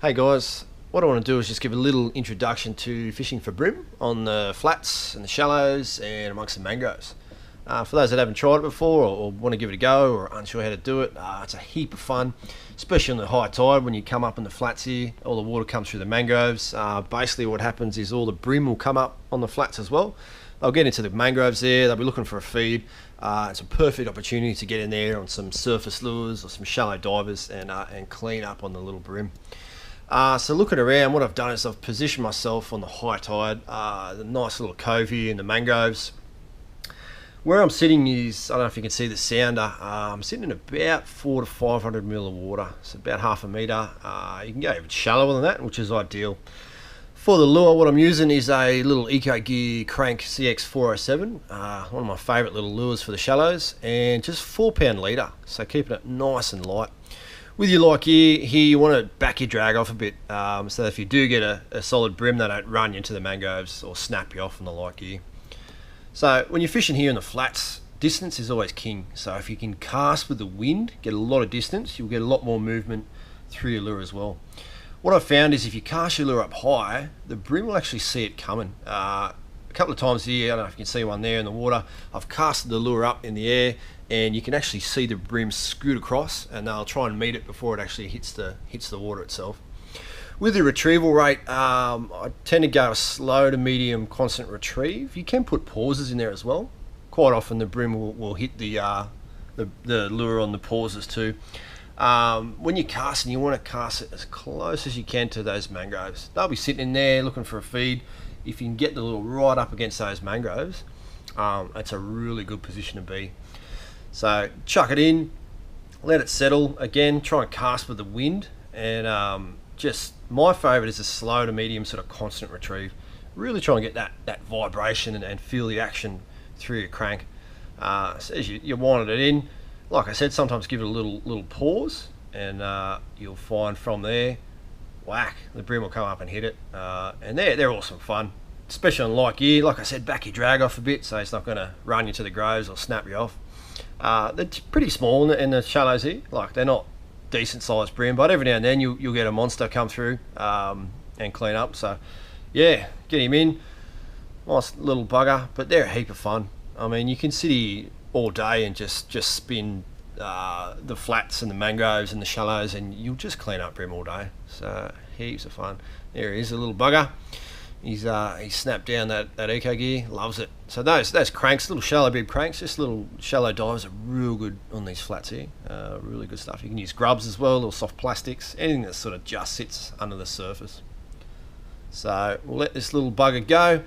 Hey guys, what I want to do is just give a little introduction to fishing for bream on the flats and the shallows and amongst the mangroves. For those that haven't tried it before or want to give it a go or unsure how to do it, it's a heap of fun, especially on the high tide when you come up in the flats here. All the water comes through the mangroves. Basically what happens is all the bream will come up on the flats as well. They'll get into the mangroves there, they'll be looking for a feed. It's a perfect opportunity to get in there on some surface lures or some shallow divers and clean up on the little bream. So looking around, what I've done is I've positioned myself on the high tide, the nice little cove here in the mangroves. Where I'm sitting is, I don't know if you can see the sounder, I'm sitting in about 400 to 500 mil of water, so about half a metre. You can go even shallower than that, which is ideal. For the lure, what I'm using is a little Eco Gear Crank CX407, one of my favourite little lures for the shallows, and just 4 pound leader, so keeping it nice and light. With your light gear here, you want to back your drag off a bit, so that if you do get a solid bream, they don't run you into the mangroves or snap you off on the light gear. So when you're fishing here in the flats, distance is always king. So if you can cast with the wind, get a lot of distance, you'll get a lot more movement through your lure as well. What I've found is if you cast your lure up high, the bream will actually see it coming. A couple of times here, I don't know if you can see one there in the water, I've casted the lure up in the air and you can actually see the bream scoot across and they'll try and meet it before it actually hits the water itself. With the retrieval rate, I tend to go a slow to medium constant retrieve. You can put pauses in there as well. Quite often the bream will hit the lure on the pauses too. When you're casting, you want to cast it as close as you can to those mangroves. They'll be sitting in there looking for a feed. If you can get the lure right up against those mangroves, it's a really good position to be. So chuck it in, let it settle. Again, try and cast with the wind, and just my favourite is a slow to medium sort of constant retrieve. Really try and get that vibration and feel the action through your crank. So as you're winding it in, like I said, sometimes give it a little pause, and you'll find from there, whack, the bream will come up and hit it, and they're awesome fun, especially on light gear. Like I said, back your drag off a bit so it's not going to run you to the groves or snap you off. They're pretty small in the shallows here, like they're not decent sized bream, but every now and then you'll get a monster come through and clean up. So yeah, get him in, nice little bugger, but they're a heap of fun. I mean, you can sit here all day and just spin the flats and the mangroves and the shallows, and you'll just clean up bream all day. So heaps of fun. There he is, a little bugger. He's snapped down that Eco Gear, loves it. So those cranks, little shallow bib cranks, just little shallow divers, are real good on these flats here. Really good stuff. You can use grubs as well, little soft plastics, anything that sort of just sits under the surface. So we'll let this little bugger go.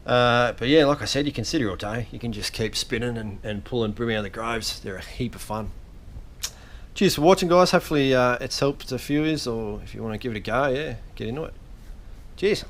But yeah, like I said, you can sit here all day. You can just keep spinning and pulling bream out of the groves. They're a heap of fun. Cheers for watching, guys. Hopefully it's helped a few of you, or if you want to give it a go, yeah, get into it. Cheers.